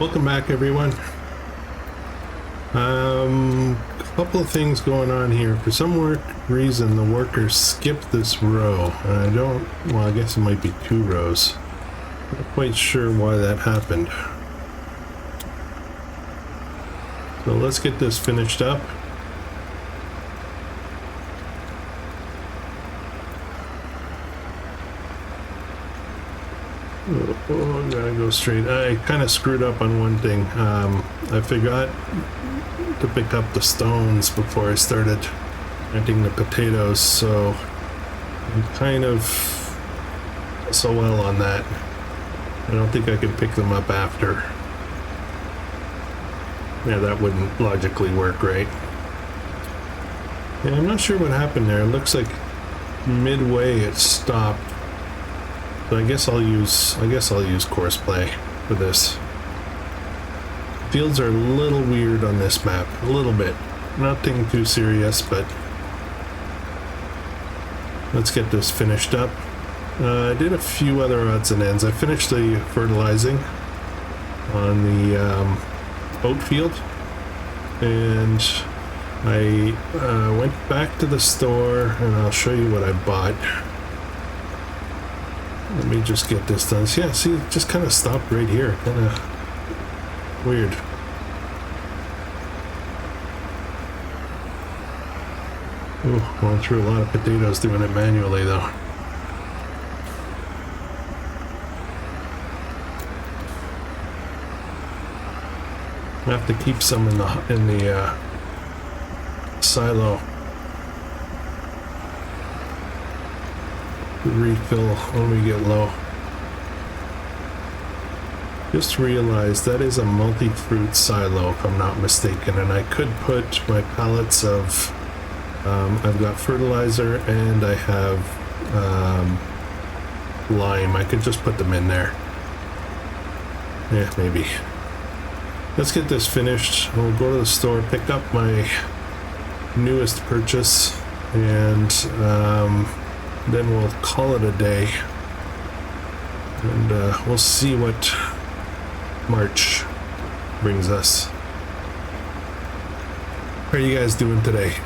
Welcome back, everyone. A couple of things going on here. For some reason, the workers skipped this row. I guess it might be 2 rows. Not quite sure why that happened. So let's get this finished up. Oh, I'm gonna go straight. I kind of screwed up on one thing. I forgot to pick up the stones before I started planting the potatoes, so I'm kind of so well on that. I don't think I can pick them up after. Yeah, that wouldn't logically work, right? Yeah, I'm not sure what happened there. It looks like midway it stopped. So I guess I'll use course play for this. Fields are a little weird on this map, a little bit. Nothing too serious, but let's get this finished up. I did a few other odds and ends. I finished the fertilizing on the oat field, and I went back to the store, and I'll show you what I bought. Let me just get this done. Yeah, see, it just kind of stopped right here. Kind of weird. Ooh, going through a lot of potatoes doing it manually, though. I have to keep some in the silo. Refill when we get low. Just realized that is a multi-fruit silo, if I'm not mistaken, and I could put my pallets of I've got fertilizer and I have lime. I could just put them in there. Yeah, maybe. Let's get this finished. We'll go to the store, pick up my newest purchase, and then we'll call it a day, and we'll see what March brings us. How are you guys doing today?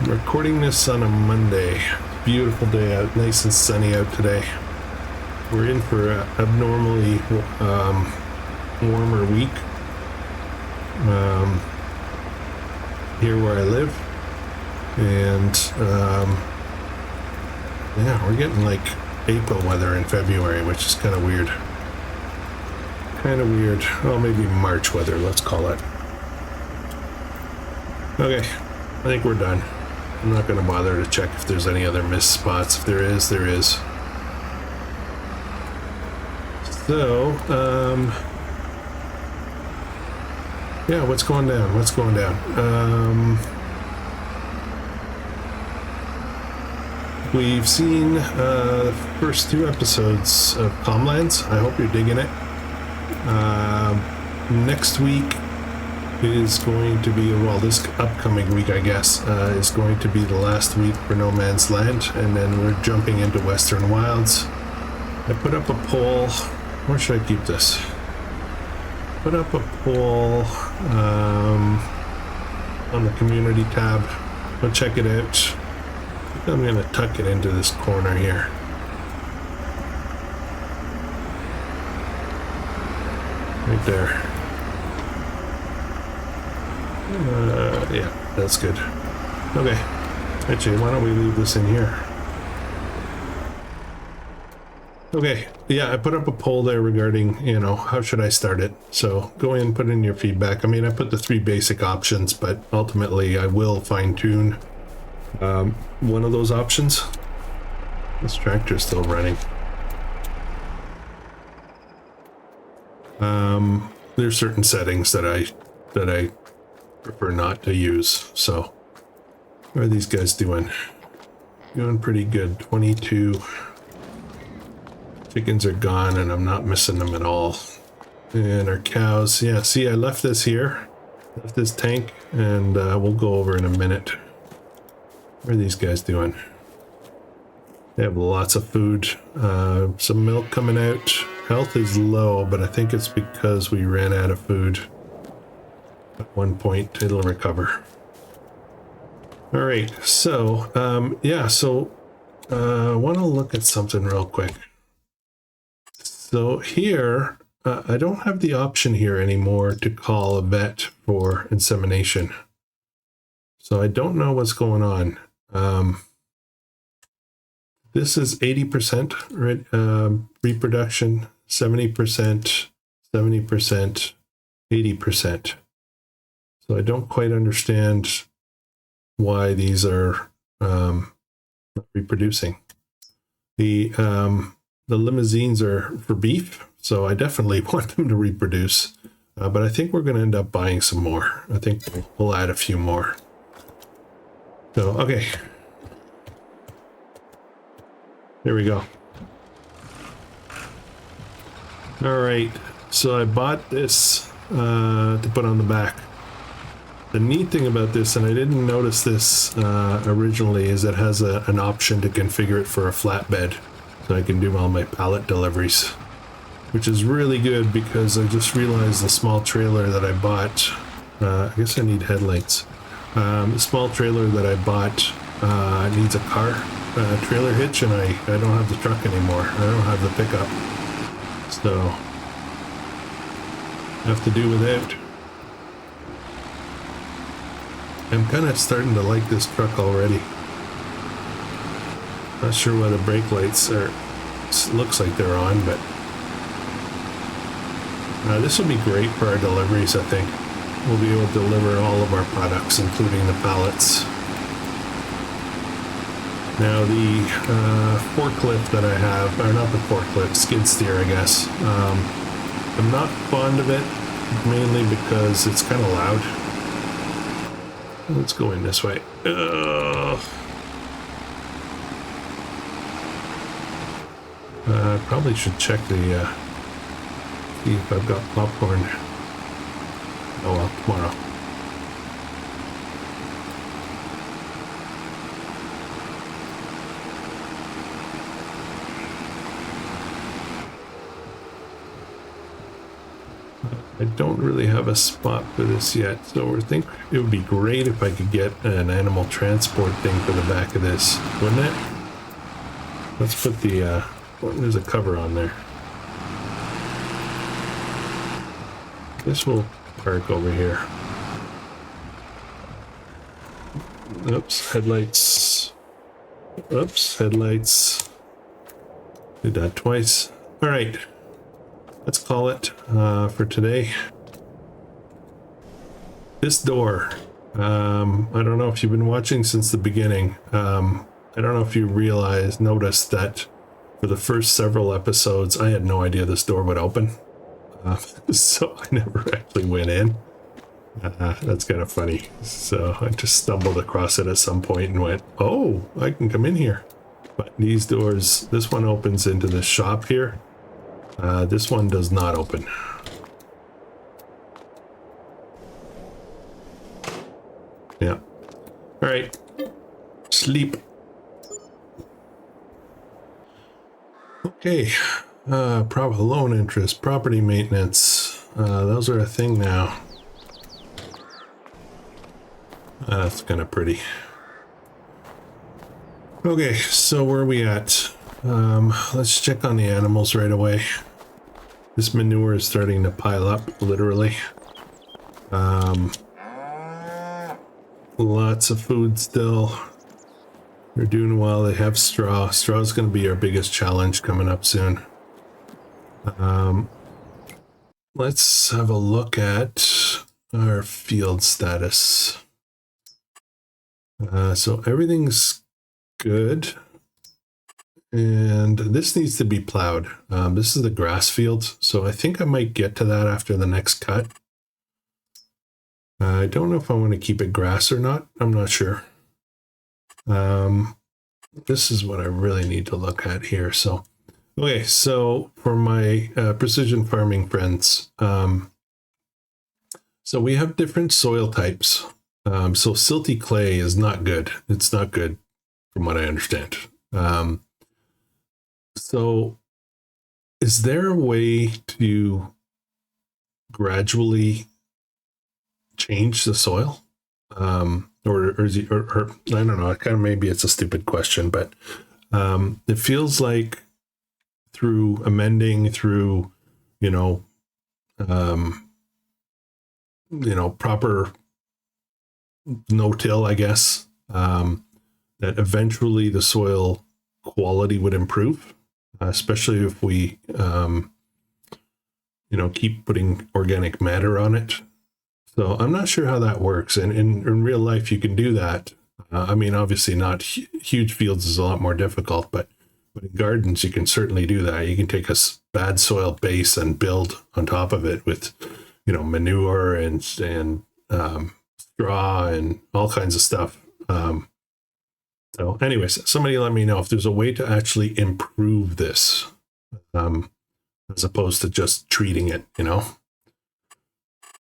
I'm recording this on a Monday. Beautiful day out, nice and sunny out today. We're in for an abnormally warmer week here where I live, and yeah, we're getting like April weather in February, which is kind of weird. Oh, maybe March weather, let's call it. Okay, I think we're done. I'm not going to bother to check if there's any other missed spots. If there is, there is. So, yeah, what's going down? We've seen the first 2 episodes of Comlands. I hope you're digging it. Next week is going to be, well, this upcoming week, I guess, is going to be the last week for No Man's Land, and then we're jumping into Western Wilds. I put up a poll. Where should I keep this? Put up a poll on the community tab. Go check it out. I'm going to tuck it into this corner here. Right there. Yeah, that's good. Okay. Actually, why don't we leave this in here? Okay, yeah, I put up a poll there regarding, you know, how should I start it? So go in and put in your feedback. I mean, I put the 3 basic options, but ultimately I will fine-tune one of those options. This tractor's still running. There's certain settings that I prefer not to use. So how are these guys doing? Doing pretty good. 22. Chickens are gone, and I'm not missing them at all. And our cows, yeah, see, I left this here, left this tank, and we'll go over in a minute. What are these guys doing? They have lots of food. Some milk coming out. Health is low, but I think it's because we ran out of food. At one point, it'll recover. All right, so, yeah, so I want to look at something real quick. So here, I don't have the option here anymore to call a vet for insemination. So I don't know what's going on. This is 80% reproduction, 70%, 70%, 80%. So I don't quite understand why these are reproducing. The limousines are for beef, so I definitely want them to reproduce. But I think we're going to end up buying some more. I think we'll add a few more. So, okay. There we go. All right, so I bought this to put on the back. The neat thing about this, and I didn't notice this originally, is it has an option to configure it for a flatbed, so I can do all my pallet deliveries, which is really good because I just realized the small trailer that I bought, I guess I need headlights. The small trailer that I bought needs a car trailer hitch, and I don't have the truck anymore. I don't have the pickup, so I have to do without. I'm kind of starting to like this truck already. Not sure why the brake lights are, looks like they're on, but this will be great for our deliveries, I think. We'll be able to deliver all of our products, including the pallets. Now the forklift that I have, or not the forklift, skid steer, I guess. I'm not fond of it, mainly because it's kind of loud. Let's go in this way. I probably should check the, see if I've got popcorn. Oh well, tomorrow. I don't really have a spot for this yet, so I think it would be great if I could get an animal transport thing for the back of this, wouldn't it? Let's put the, there's a cover on there. This will park over here. Oops, headlights. Oops, headlights. Did that twice. All right. Let's call it for today. This door, I don't know if you've been watching since the beginning. I don't know if you noticed that for the first several episodes, I had no idea this door would open. So I never actually went in. That's kind of funny. So I just stumbled across it at some point and went, oh, I can come in here. But these doors, this one opens into the shop here. This one does not open. Yeah. All right. Sleep. Okay. Loan interest, property maintenance. Those are a thing now. That's kind of pretty. Okay, so where are we at? Let's check on the animals right away. This manure is starting to pile up, literally. Lots of food still. They're doing well. They have straw. Straw is going to be our biggest challenge coming up soon. Let's have a look at our field status. So everything's good. And this needs to be plowed. This is the grass field, so I think I might get to that after the next cut. I don't know if I want to keep it grass or not. I'm not sure. This is what I really need to look at here. So, okay, so for my precision farming friends, so we have different soil types. So silty clay is not good. It's not good from what I understand. So is there a way to gradually change the soil? Or is it, or I don't know, kind of, maybe it's a stupid question, but it feels like through amending, through, proper no-till, I guess, that eventually the soil quality would improve, especially if we, keep putting organic matter on it. So I'm not sure how that works. And in real life, you can do that. I mean, obviously not huge fields is a lot more difficult, but in gardens, you can certainly do that. You can take a bad soil base and build on top of it with, manure and straw and all kinds of stuff. So anyways, somebody let me know if there's a way to actually improve this, as opposed to just treating it,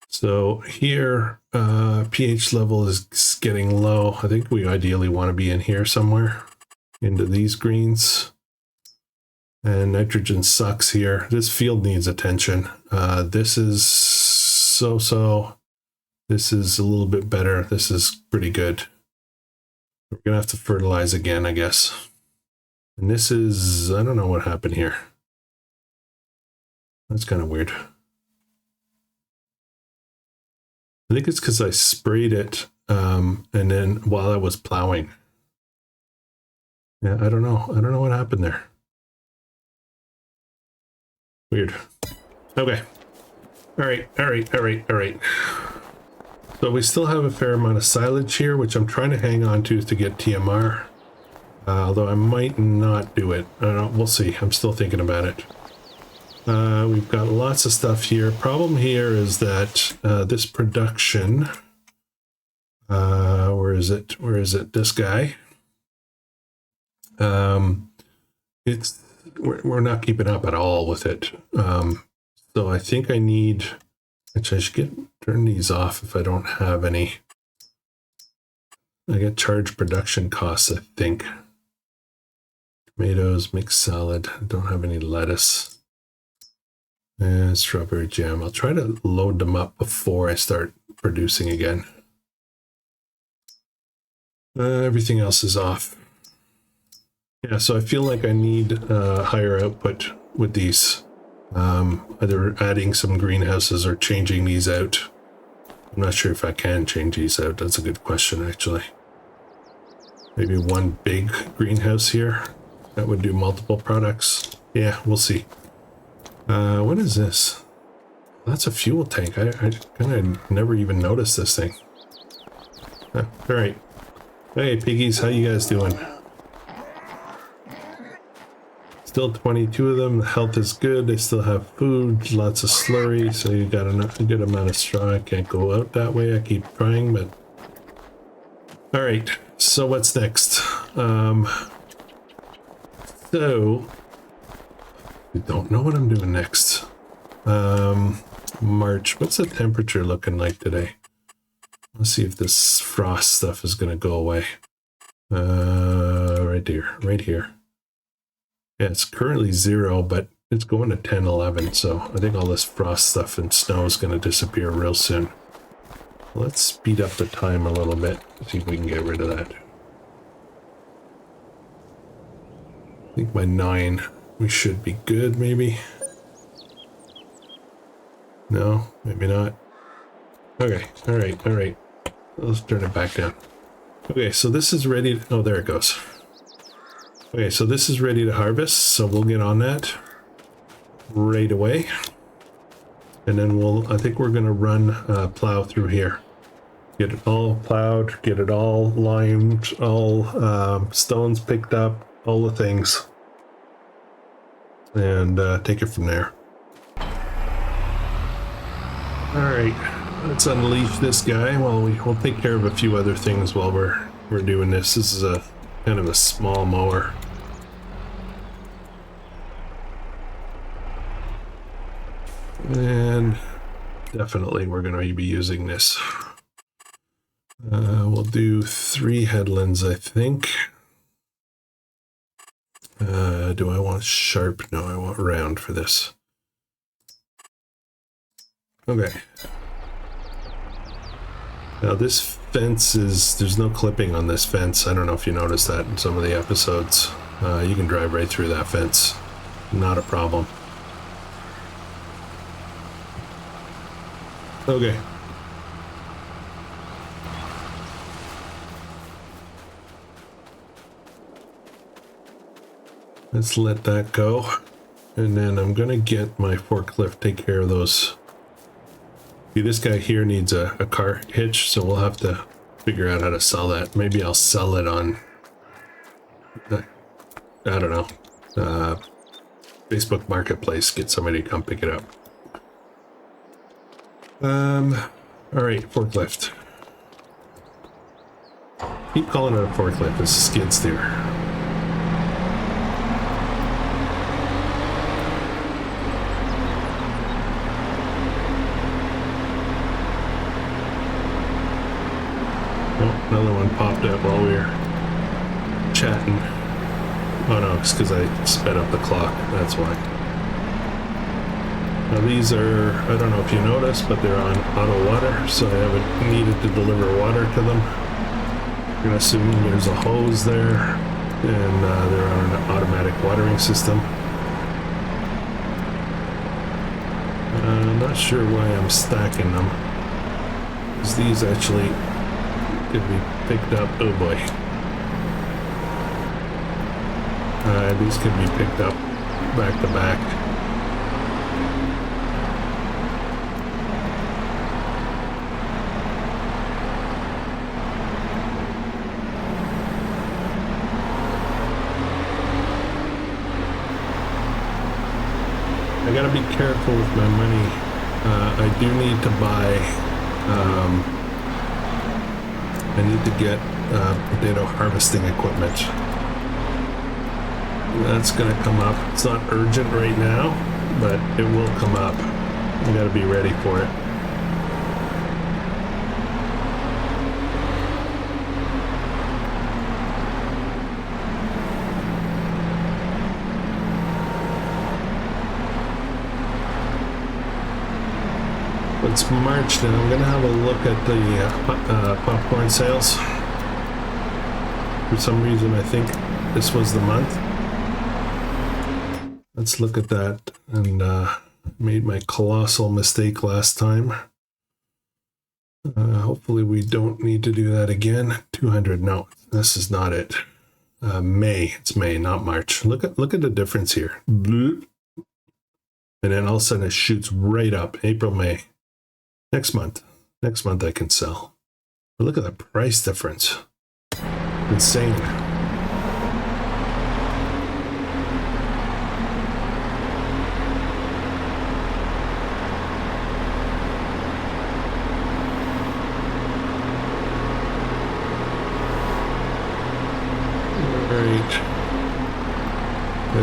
So here, pH level is getting low. I think we ideally want to be in here somewhere into these greens. And nitrogen sucks here. This field needs attention. This is so-so. This is a little bit better. This is pretty good. We're going to have to fertilize again, I guess. And this is, I don't know what happened here. That's kind of weird. I think it's because I sprayed it and then while I was plowing. Yeah, I don't know. I don't know what happened there. Weird. Okay. All right. So we still have a fair amount of silage here, which I'm trying to hang on to get TMR. Although I might not do it. I don't know. We'll see. I'm still thinking about it. We've got lots of stuff here. Problem here is that this production, where is it? This guy. We're not keeping up at all with it. So I think I need, actually I should turn these off if I don't have any. I get charged production costs, I think. Tomatoes, mixed salad. I don't have any lettuce. And strawberry jam. I'll try to load them up before I start producing again. Everything else is off. Yeah, so I feel like I need higher output with these. Either adding some greenhouses or changing these out. I'm not sure if I can change these out. That's a good question, actually. Maybe one big greenhouse here that would do multiple products. Yeah, we'll see. What is this? That's a fuel tank. I kind of never even noticed this thing. All right. Hey, piggies, how you guys doing? Still 22 of them. The health is good. They still have food, lots of slurry, so you got a good amount of straw. I can't go out that way. I keep trying, but all right. So what's next? So I don't know what I'm doing next. March. What's the temperature looking like today? Let's see if this frost stuff is going to go away. Right here. Yeah, it's currently 0, but it's going to 10, 11. So I think all this frost stuff and snow is going to disappear real soon. Let's speed up the time a little bit. See if we can get rid of that. I think by 9 we should be good, maybe. No, maybe not. Okay, all right. Let's turn it back down. Okay, so this is ready. Oh, there it goes. Okay, so this is ready to harvest, so we'll get on that right away. And then I think we're gonna run plow through here. Get it all plowed, get it all limed, all stones picked up, all the things. And take it from there. All right, let's unleash this guy while we'll take care of a few other things while we're doing this. This is a kind of a small mower. And definitely we're going to be using this. We'll do 3 headlands, I think. Do I want sharp? No, I want round for this. Okay. Now this fence is, there's no clipping on this fence. I don't know if you noticed that in some of the episodes. You can drive right through that fence. Not a problem. Okay. Let's let that go. And then I'm gonna get my forklift, take care of those. See, this guy here needs a car hitch, so we'll have to figure out how to sell that. Maybe I'll sell it on, I don't know, Facebook Marketplace, get somebody to come pick it up. All right, forklift. Keep calling it a forklift, it's a skid steer. Oh, another one popped up while we were chatting. Oh no, it's because I sped up the clock, that's why. Now these are, I don't know if you noticed, but they're on auto water, so I haven't needed to deliver water to them. I'm gonna assume there's a hose there, and they're on an automatic watering system. I'm not sure why I'm stacking them, because these actually could be picked up. Oh boy. These could be picked up back to back. I gotta be careful with my money. I do need to buy, I need to get potato harvesting equipment. That's gonna come up. It's not urgent right now, but it will come up. I gotta be ready for it. It's March now. I'm gonna have a look at the popcorn sales. For some reason, I think this was the month. Let's look at that. And made my colossal mistake last time. Hopefully we don't need to do that again. 200. No, this is not it. May. It's May, not March. Look at the difference here. And then all of a sudden it shoots right up. April, May. Next month I can sell. But look at the price difference. Insane. Alright.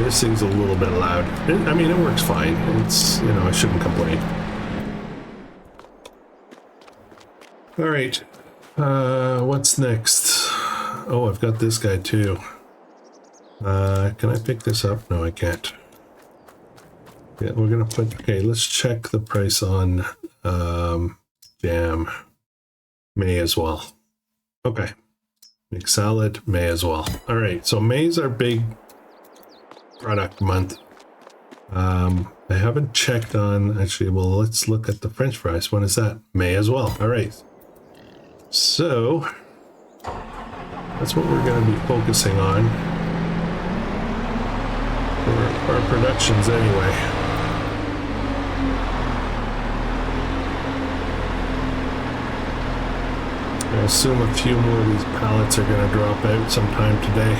This thing's a little bit loud. I mean, it works fine. It's, you know, I shouldn't complain. All right, what's next? Oh, I've got this guy too. Can I pick this up? No, I can't. Yeah, we're gonna put, okay, let's check the price on jam. May as well. Okay, make salad, May as well. All right, so May's our big product month. I haven't checked on, actually, well, let's look at the French fries. When is that? May as well. All right. So, that's what we're going to be focusing on for our productions anyway. I assume a few more of these pallets are going to drop out sometime today.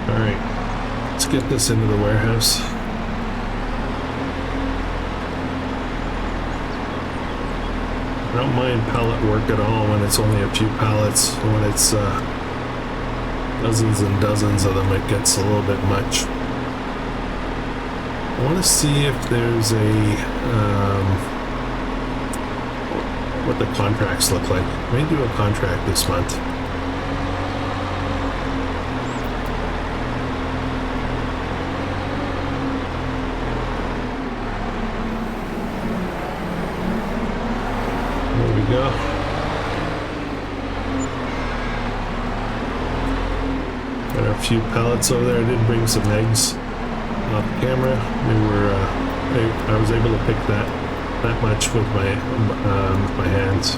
All right. Let's get this into the warehouse. I don't mind pallet work at all when it's only a few pallets. When it's dozens and dozens of them, it gets a little bit much. I want to see if there's a what the contracts look like. I may do a contract this month. There we go. Got a few pallets over there. I did bring some eggs off camera. They were I was able to pick that much with my hands.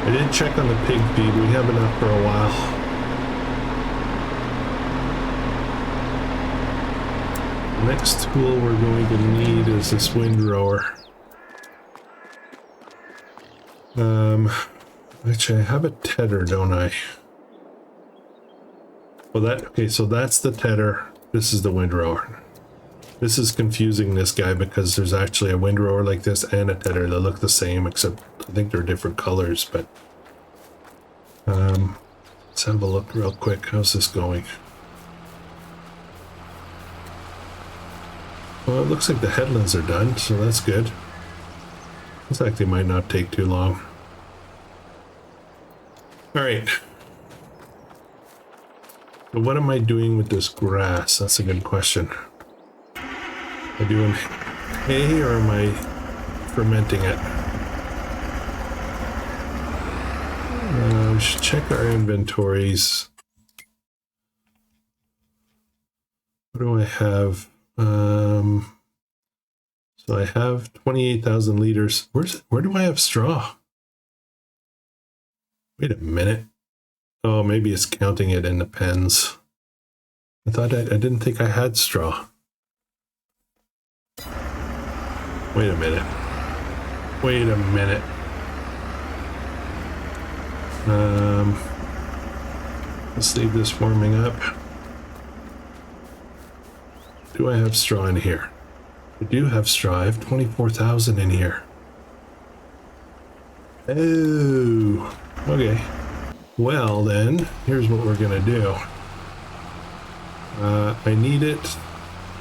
I did check on the pig feed. We have enough for a while. The next tool we're going to need is this windrower. Actually, I have a tedder, don't I? Well, okay, so that's the tedder. This is the windrower. This is confusing this guy because there's actually a windrower like this and a tedder that look the same, except I think they're different colors, but let's have a look real quick. How's this going? Well, it looks like the headlands are done, so that's good. This actually might not take too long. All right. So what am I doing with this grass? That's a good question. Am I doing hay or am I fermenting it? We should check our inventories. What do I have? So I have 28,000 liters. Where do I have straw? Wait a minute. Oh, maybe it's counting it in the pens. I didn't think I had straw. Wait a minute. Wait a minute. Let's leave this warming up. Do I have straw in here? I do have straw. I have 24,000 in here. Oh, okay. Well then, here's what we're gonna do. I need it.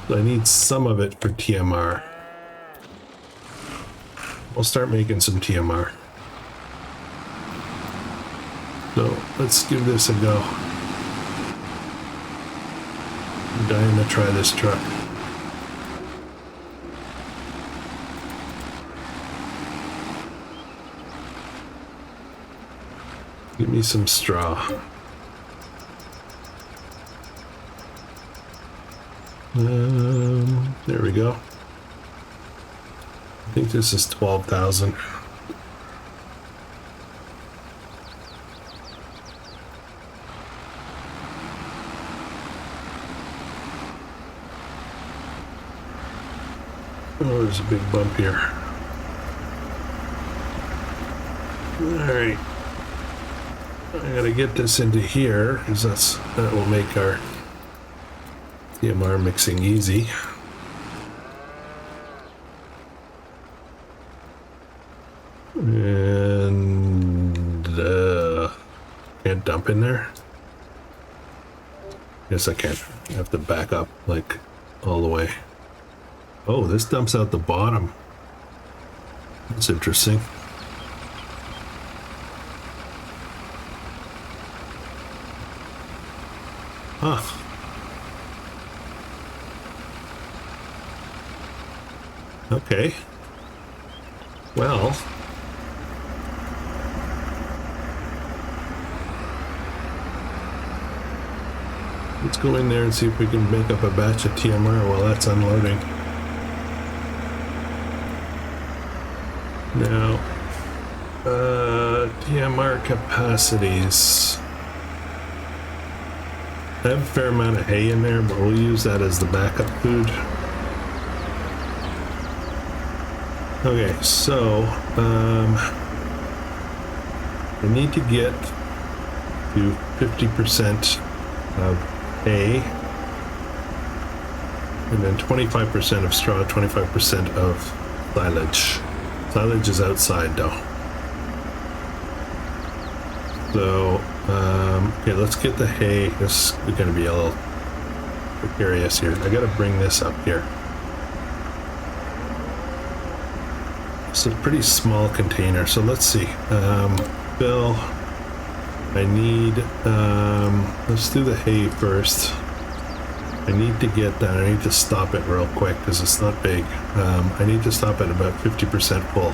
I need some of it for TMR. We'll start making some TMR. So let's give this a go. I'm dying to try this truck. Give me some straw. There we go. I think this is 12,000. Oh, there's a big bump here. Alright. I gotta get this into here, because that will make our TMR mixing easy. And can't dump in there? Yes, I can. I have to back up like all the way. Oh, this dumps out the bottom. That's interesting. Huh. Okay. Well. Let's go in there and see if we can make up a batch of TMR while that's unloading. Now, TMR capacities. I have a fair amount of hay in there, but we'll use that as the backup food. Okay, so I need to get to 50% of hay, and then 25% of straw, 25% of silage. Silage is outside though. So, okay, let's get the hay. This is going to be a little precarious here. I got to bring this up here. It's a pretty small container, so let's see. Bill, I need, let's do the hay first. I need to get that. I need to stop it real quick because it's not big. I need to stop at about 50% full.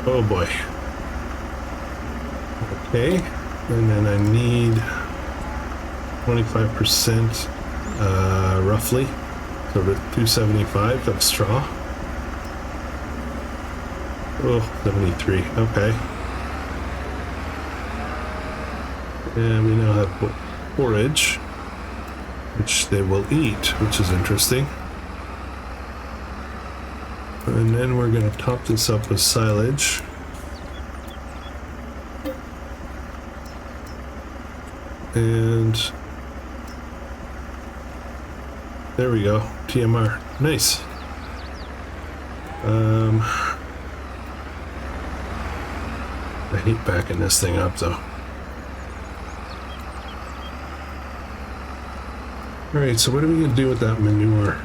Oh boy. Okay, and then I need 25% roughly, so the 275 of straw. Oh, 73, okay. And we now have forage, which they will eat, which is interesting. And then we're going to top this up with silage. And there we go, TMR, nice. I hate backing this thing up though. Alright, so what are we going to do with that manure?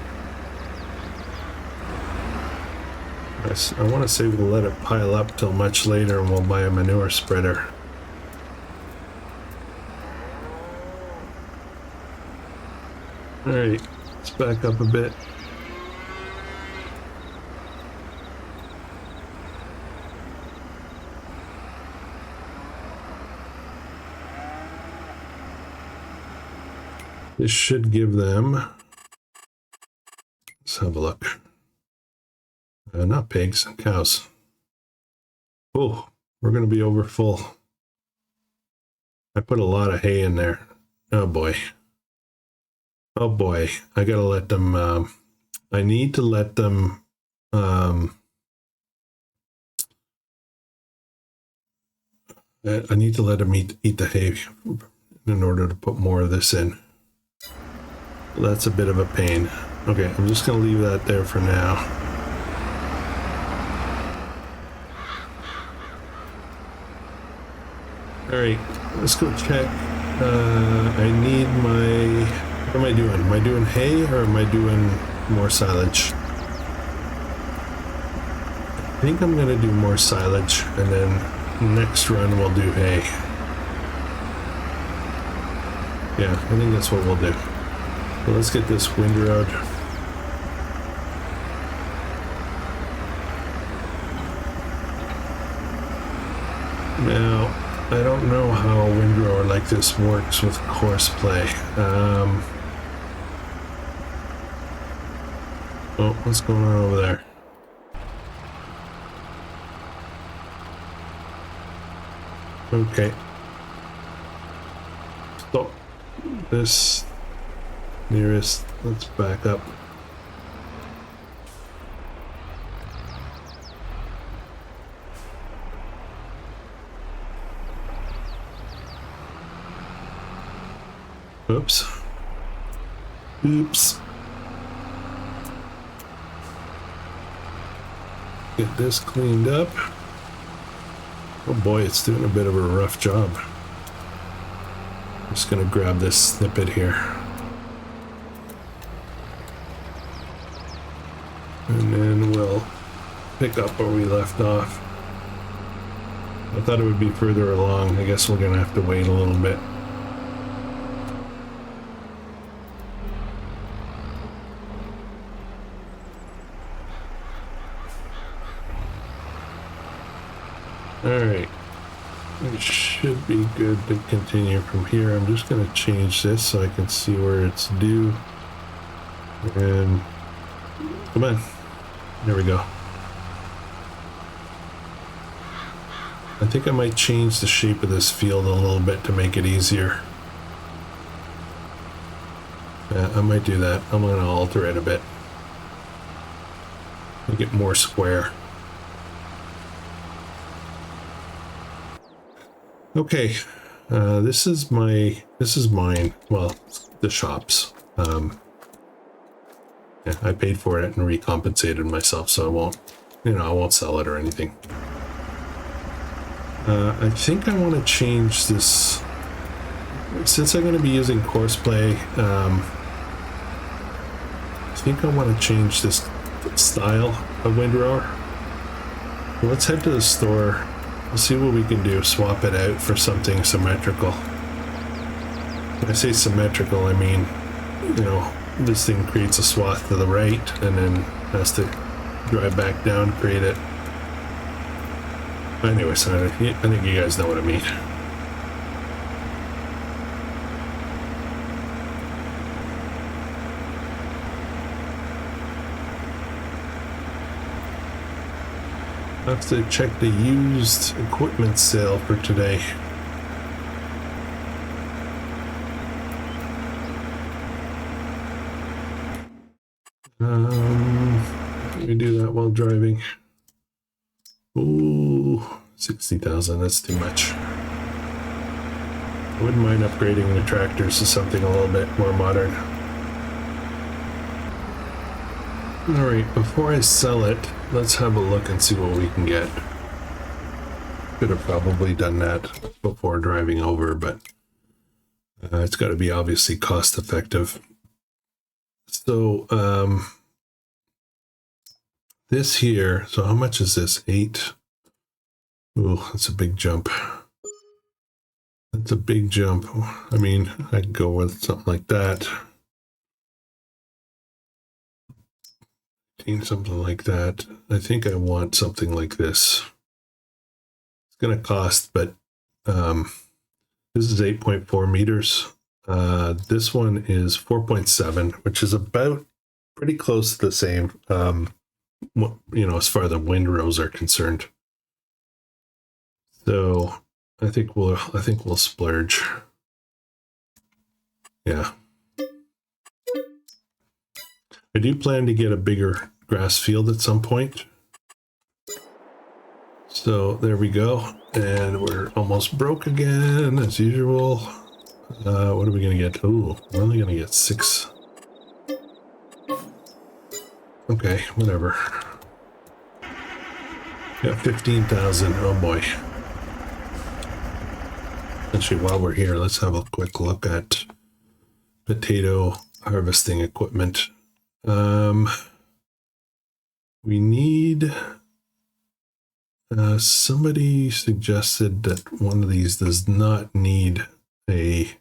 I want to say we'll let it pile up till much later and we'll buy a manure spreader. Alright, let's back up a bit. This should give them, let's have a look. Not pigs, cows. Oh, we're going to be over full. I put a lot of hay in there. Oh boy. Oh boy. I got to let them, I need to let them, I need to let them eat the hay in order to put more of this in. That's a bit of a pain. Okay, I'm just going to leave that there for now. Alright, let's go check. I need my... What am I doing? Am I doing hay or am I doing more silage? I think I'm going to do more silage and then next run we'll do hay. Yeah, I think that's what we'll do. So let's get this windrow. Now, I don't know how a windrower like this works with horseplay. Oh, what's going on over there? Okay. Stop this nearest. Let's back up. Oops. Oops. Get this cleaned up. Oh boy, it's doing a bit of a rough job. I'm just gonna grab this snippet here. And then we'll pick up where we left off. I thought it would be further along. I guess we're gonna have to wait a little bit. Alright, it should be good to continue from here. I'm just going to change this so I can see where it's due. And come on, there we go. I think I might change the shape of this field a little bit to make it easier. Yeah, I might do that. I'm going to alter it a bit. Make it more square. Okay, this is mine. Well, the shop's. Yeah, I paid for it and recompensated myself, so I won't, I won't sell it or anything. I think I want to change this. Since I'm going to be using Courseplay, I think I want to change this style of windrower. Let's head to the store. We'll see what we can do. Swap it out for something symmetrical. When I say symmetrical, I mean, you know, this thing creates a swath to the right and then has to drive back down to create it. Anyway, so I think you guys know what I mean. I have to check the used equipment sale for today. Let me do that while driving. Ooh, 60,000, that's too much. I wouldn't mind upgrading the tractors to something a little bit more modern. Alright, before I sell it, let's have a look and see what we can get. Could have probably done that before driving over, but it's got to be obviously cost effective. So, this here, so how much is this? 8? Ooh, that's a big jump. That's a big jump. I mean, I could go with something like that. Something like that. I think I want something like this. It's going to cost, but this is 8.4 meters. This one is 4.7, which is about pretty close to the same, you know, as far as the windrows are concerned. So I think we'll splurge. Yeah. I do plan to get a bigger grass field at some point. So there we go. And we're almost broke again, as usual. What are we going to get? Oh, we're only going to get 6. Okay, whatever. Got 15,000. Oh boy. Actually, while we're here, let's have a quick look at potato harvesting equipment. We need, somebody suggested that one of these does not need a,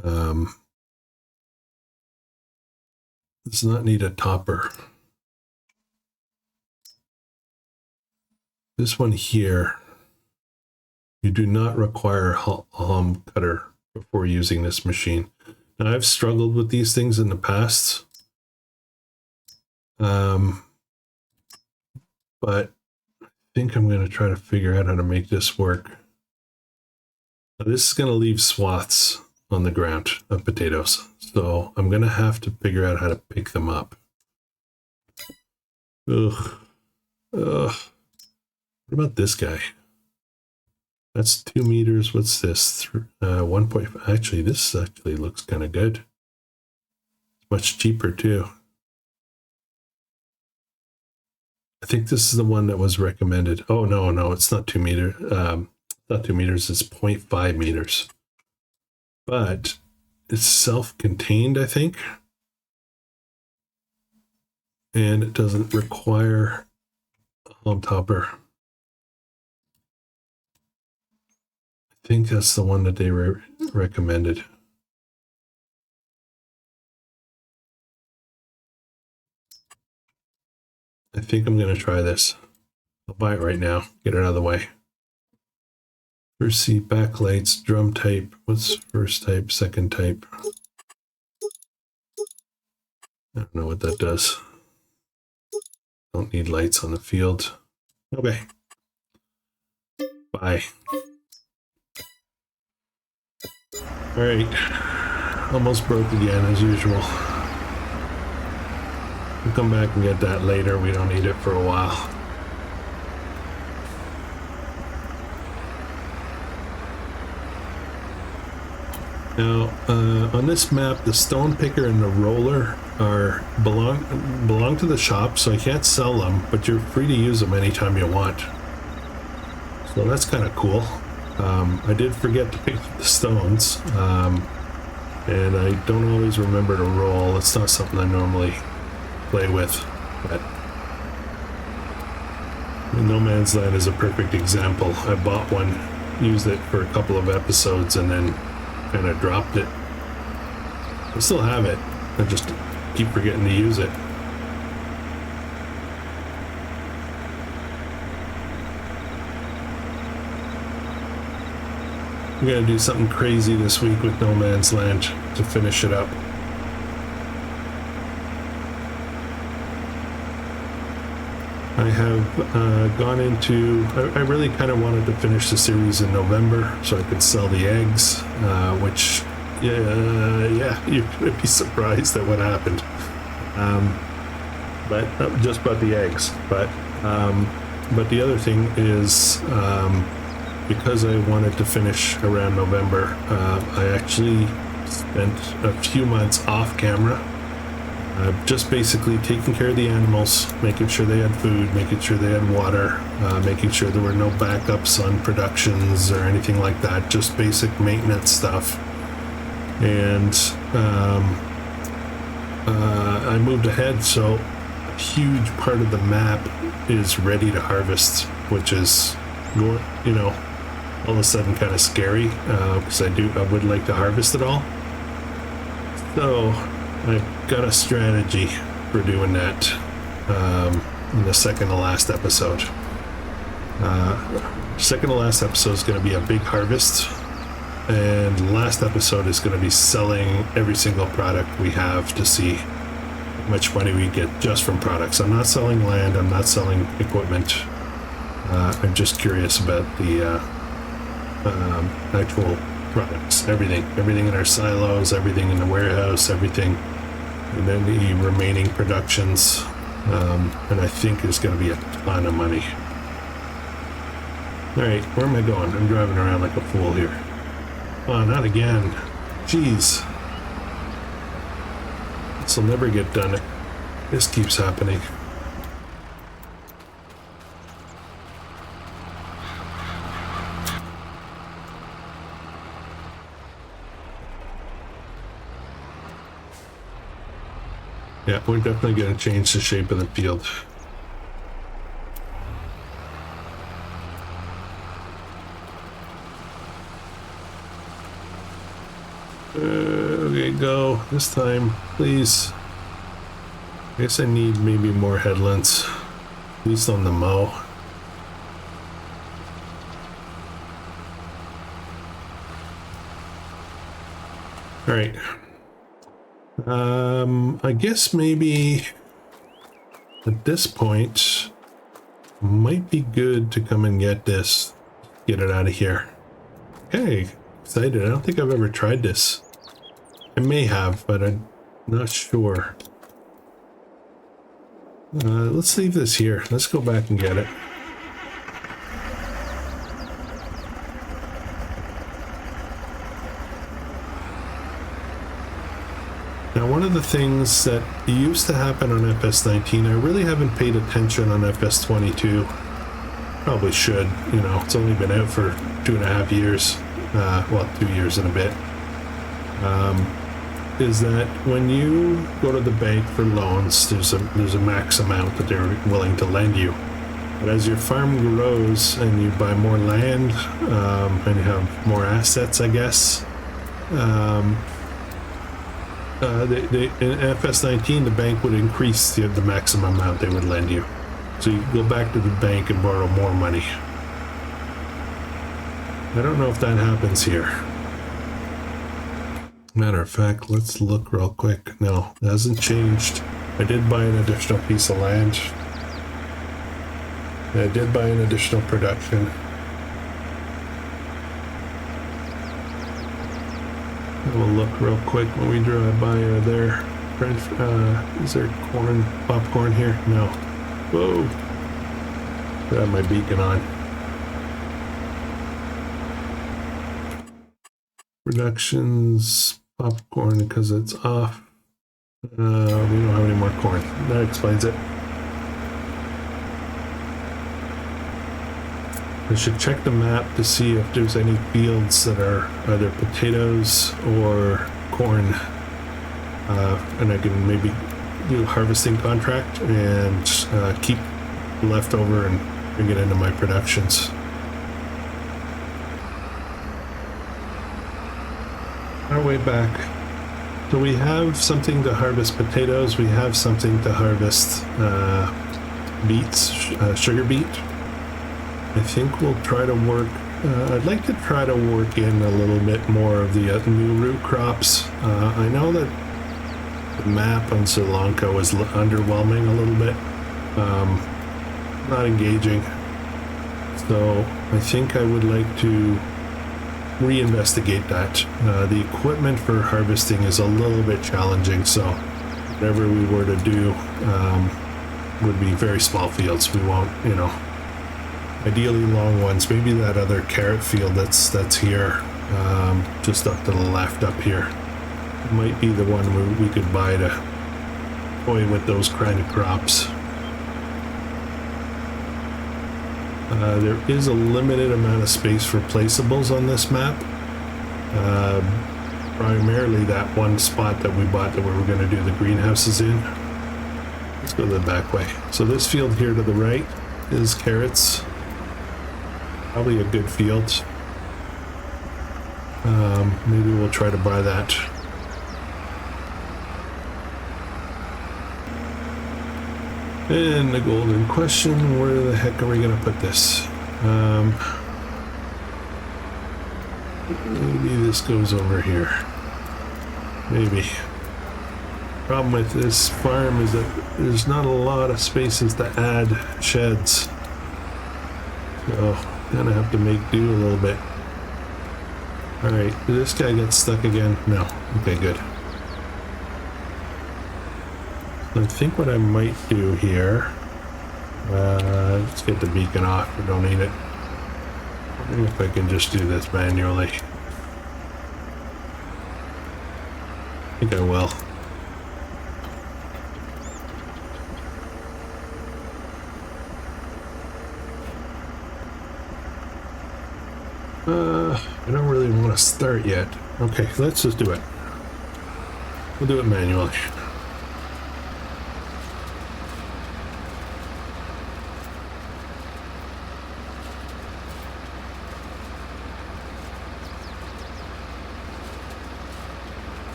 does not need a topper. This one here, you do not require a home cutter before using this machine. Now, I've struggled with these things in the past. But I think I'm going to try to figure out how to make this work. Now, this is going to leave swaths on the ground of potatoes, so I'm going to have to figure out how to pick them up. Ugh. Ugh. What about this guy? That's 2 meters. What's this? 1. Actually, this actually looks kind of good. It's much cheaper too. I think this is the one that was recommended. Oh, no, it's not 2 meters. Not 2 meters, it's 0.5 meters. But it's self-contained, I think. And it doesn't require a home topper. I think that's the one that they recommended. I think I'm going to try this. I'll buy it right now. Get it out of the way. First seat, backlights, drum type. What's first type, second type? I don't know what that does. Don't need lights on the field. Okay. Bye. All right. Almost broke again as usual. We'll come back and get that later. We don't need it for a while. Now, on this map, the stone picker and the roller belong to the shop, so I can't sell them, but you're free to use them anytime you want. So that's kind of cool. I did forget to pick up the stones, and I don't always remember to roll. It's not something I normally play with, but No Man's Land is a perfect example. I bought one, used it for a couple of episodes, and then kind of dropped it. I still have it. I just keep forgetting to use it. I'm gonna do something crazy this week with No Man's Land to finish it up. I have gone into... I really kind of wanted to finish the series in November so I could sell the eggs, which, yeah, you could be surprised at what happened. But just about the eggs. But the other thing is, because I wanted to finish around November, I actually spent a few months off camera, just basically taking care of the animals, making sure they had food, making sure they had water, making sure there were no backups on productions or anything like that, just basic maintenance stuff. And I moved ahead, so a huge part of the map is ready to harvest, which is, you know, all of a sudden kind of scary, because I would like to harvest it all. So I've got a strategy for doing that in the second to last episode. Second to last episode is going to be a big harvest, and the last episode is going to be selling every single product we have to see how much money we get just from products. I'm not selling land, I'm not selling equipment. I'm just curious about the actual products, everything in our silos, everything in the warehouse, everything, and then the remaining productions, and I think there's going to be a ton of money. Alright, where am I going? I'm driving around like a fool here. Oh, not again. Jeez. This will never get done. This keeps happening. Yeah, we're definitely going to change the shape of the field. Okay, go. This time, please. I guess I need maybe more headlands, at least on the mow. All right. I guess maybe at this point might be good to come and get this, get it out of here. Okay, excited. I don't think I've ever tried this. I may have, but I'm not sure. Let's leave this here. Let's go back and get it. Now, one of the things that used to happen on FS19, I really haven't paid attention on FS22. Probably should, you know, it's only been out for 2.5 years. Well, 2 years and a bit. Is that when you go to the bank for loans, there's a max amount that they're willing to lend you. But as your farm grows and you buy more land, and you have more assets, I guess, in FS19, the bank would increase the maximum amount they would lend you. So you go back to the bank and borrow more money. I don't know if that happens here. Matter of fact, let's look real quick. No, it hasn't changed. I did buy an additional piece of land. I did buy an additional production. We'll look real quick when we drive by there. Is there corn, popcorn here? No. Whoa. I have my beacon on. Productions, popcorn, because it's off. We don't have any more corn. That explains it. I should check the map to see if there's any fields that are either potatoes or corn, and I can maybe do a harvesting contract and keep leftover and bring it into my productions. Our way back. So we have something to harvest potatoes. We have something to harvest beets, sugar beet. I think we'll try to work. I'd like to try to work in a little bit more of the new root crops. I know that the map on Sri Lanka was underwhelming a little bit, not engaging. So I think I would like to reinvestigate that. The equipment for harvesting is a little bit challenging, so whatever we were to do would be very small fields. We won't, you know, ideally long ones. Maybe that other carrot field that's here, just up to the left up here, might be the one we could buy to toy with those kind of crops. There is a limited amount of space for placeables on this map. Primarily that one spot that we bought that we were going to do the greenhouses in. Let's go the back way. So this field here to the right is carrots. Probably a good field. Maybe we'll try to buy that. And the golden question, where the heck are we going to put this? Maybe this goes over here. Maybe. Problem with this farm is that there's not a lot of spaces to add sheds. So, gonna have to make do a little bit. Alright, did this guy get stuck again? No. Okay, good. I think what I might do here, let's get the beacon off, we don't need it. I wonder if I can just do this manually. I think I will. I don't really want to start yet. Okay, let's just do it. We'll do it manually.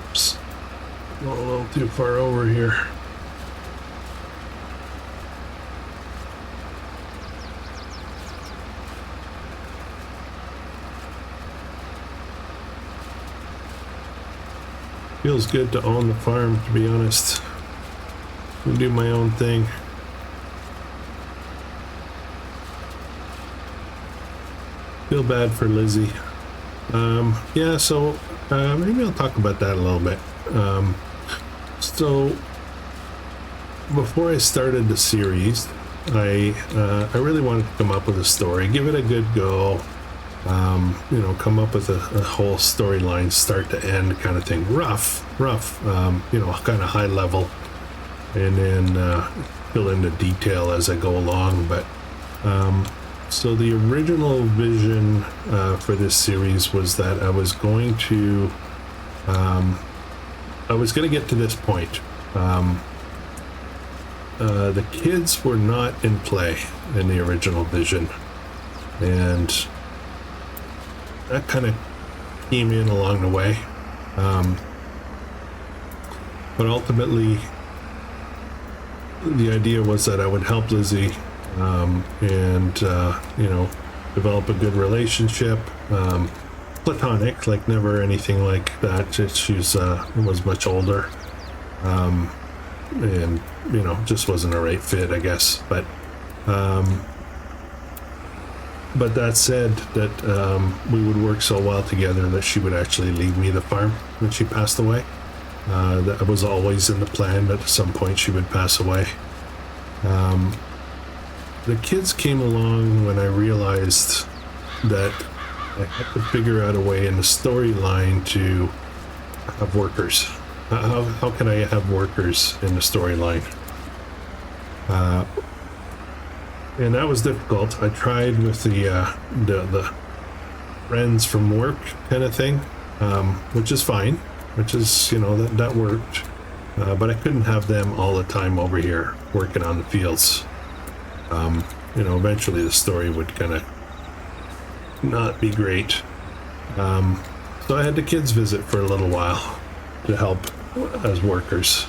Oops. A little too far over here. Feels good to own the farm, to be honest. I do my own thing. Feel bad for Lizzie. Yeah, so maybe I'll talk about that a little bit. So before I started the series, I really wanted to come up with a story, give it a good go. You know, come up with a whole storyline, start to end kind of thing. Rough, you know, kind of high level, and then fill into detail as I go along. But so the original vision for this series was that I was going to get to this point. The kids were not in play in the original vision, and that kind of came in along the way. But ultimately, the idea was that I would help Lizzie and you know, develop a good relationship. Platonic, like never anything like that. She was much older, and you know, just wasn't a right fit, I guess. But that said, that we would work so well together that she would actually leave me the farm when she passed away. That was always in the plan that at some point she would pass away. The kids came along when I realized that I had to figure out a way in the storyline to have workers. How can I have workers in the storyline? And that was difficult. I tried with the friends from work kind of thing, which is fine, which is, you know, that worked. But I couldn't have them all the time over here working on the fields. You know, eventually the story would kind of not be great. So I had the kids visit for a little while to help as workers.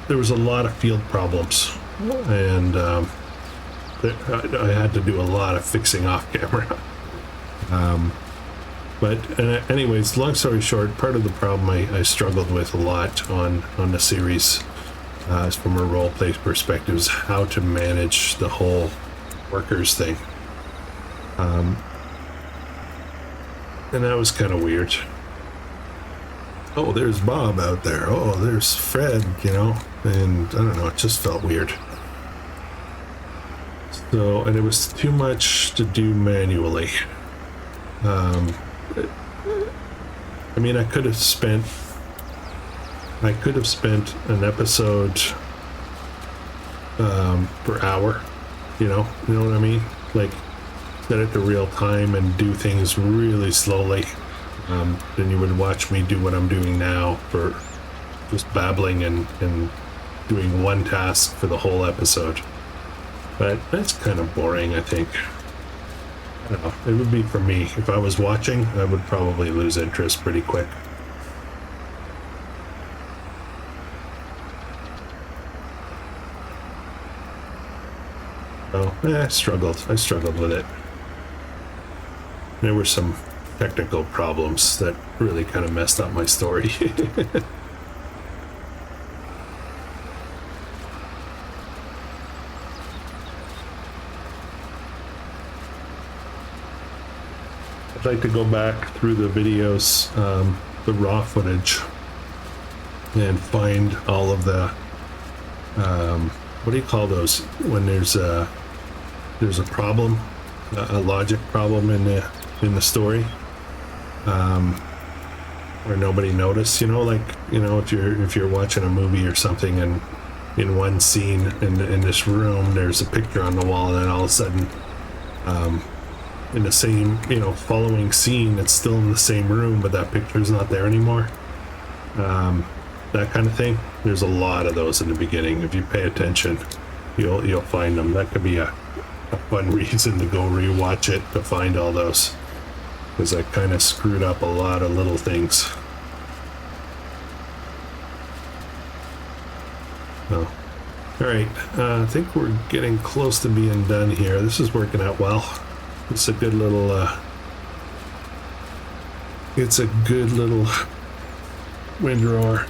There was a lot of field problems, and I had to do a lot of fixing off camera. But anyways, long story short, part of the problem I struggled with a lot on the series, from a roleplay perspective, is how to manage the whole workers thing. And that was kind of weird. Oh, there's Bob out there. Oh, there's Fred, you know, and I don't know, it just felt weird. So, and it was too much to do manually. I mean, I could have spent an episode per hour, you know what I mean? Like, set it to real time and do things really slowly. Then you would watch me do what I'm doing now, for just babbling and doing one task for the whole episode. But that's kind of boring, I think. I don't know. It would be for me. If I was watching, I would probably lose interest pretty quick. So, I struggled with it. There were some technical problems that really kind of messed up my story. I'd like to go back through the videos, the raw footage, and find all of the, what do you call those when there's a problem, a logic problem in the story, where nobody noticed, you know, like, you know, if you're watching a movie or something, and in one scene in this room there's a picture on the wall, and then all of a sudden, in the same, you know, following scene, it's still in the same room, but that picture's not there anymore. That kind of thing. There's a lot of those in the beginning. If you pay attention, you'll find them. That could be a fun reason to go rewatch it, to find all those, because I kind of screwed up a lot of little things. Oh. All right, I think we're getting close to being done here. This is working out well. It's a good little, windrower.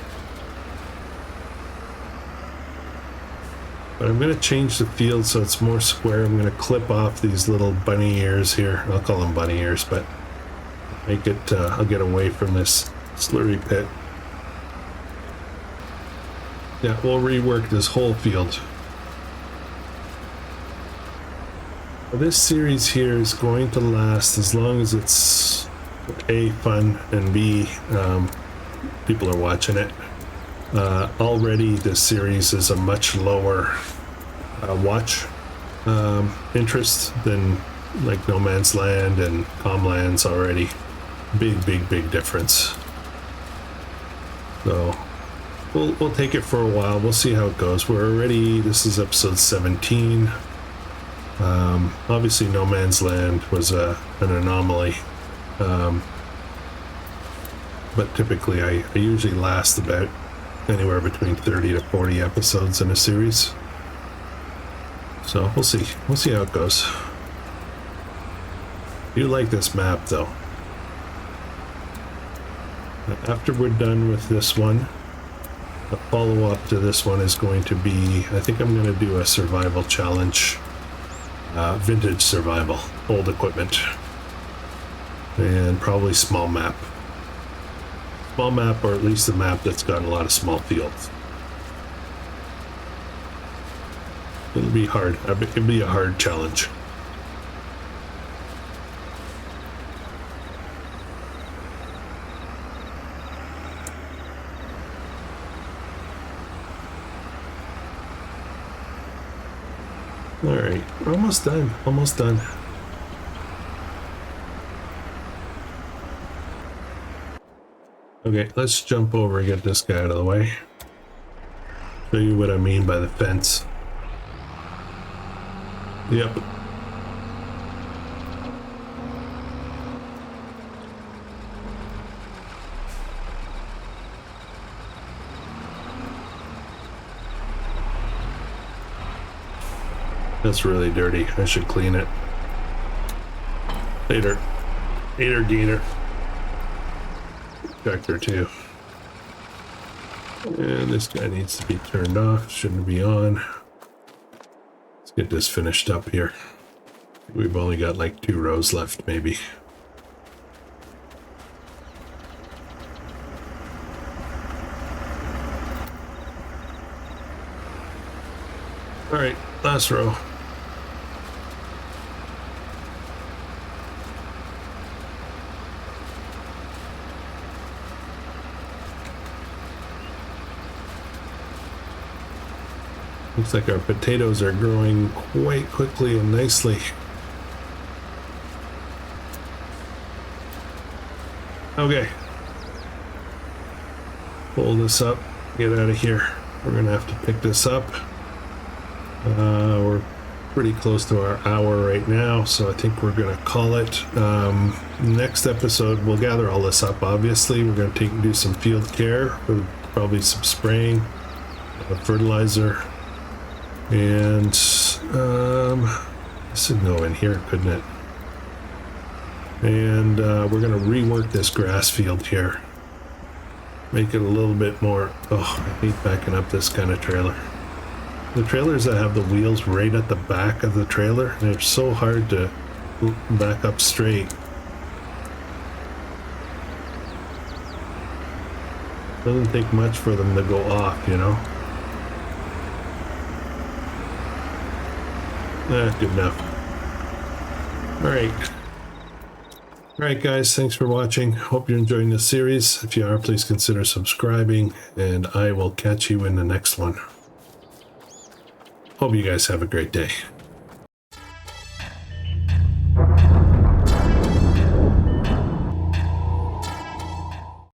But I'm going to change the field so it's more square. I'm going to clip off these little bunny ears here. I'll call them bunny ears, but make it, I'll get away from this slurry pit. Yeah, we'll rework this whole field. This series here is going to last as long as it's A, fun, and B, people are watching it. Already this series is a much lower watch interest than like No Man's Land and Comlands already. Big difference. So we'll take it for a while. We'll see how it goes. This is episode 17. Obviously No Man's Land was an anomaly, but typically I usually last about anywhere between 30 to 40 episodes in a series, so we'll see how it goes. You like this map though. After we're done with this one, a follow-up to this one is going to be, I think I'm going to do a survival challenge. Vintage survival, old equipment, and probably small map, or at least a map that's got a lot of small fields. It'll be hard. It'll be a hard challenge. All right, we're almost done. Almost done. Okay, let's jump over and get this guy out of the way. Show you what I mean by the fence. Yep. That's really dirty. I should clean it. Later. Later, gator. Tractor too. And this guy needs to be turned off. Shouldn't be on. Let's get this finished up here. We've only got like 2 rows left, maybe. All right, last row. Looks like our potatoes are growing quite quickly and nicely. Okay. Pull this up, get out of here. We're gonna have to pick this up. We're pretty close to our hour right now, so I think we're gonna call it. Next episode, we'll gather all this up. Obviously, we're gonna do some field care, with probably some spraying, fertilizer, and this would go in here, couldn't it? And we're gonna rework this grass field here, make it a little bit more. Oh, I hate backing up this kind of trailer. The trailers that have the wheels right at the back of the trailer, they're so hard to back up straight. Doesn't take much for them to go off, you know? Good enough. Alright guys, thanks for watching. Hope you're enjoying this series. If you are, please consider subscribing, and I will catch you in the next one. Hope you guys have a great day.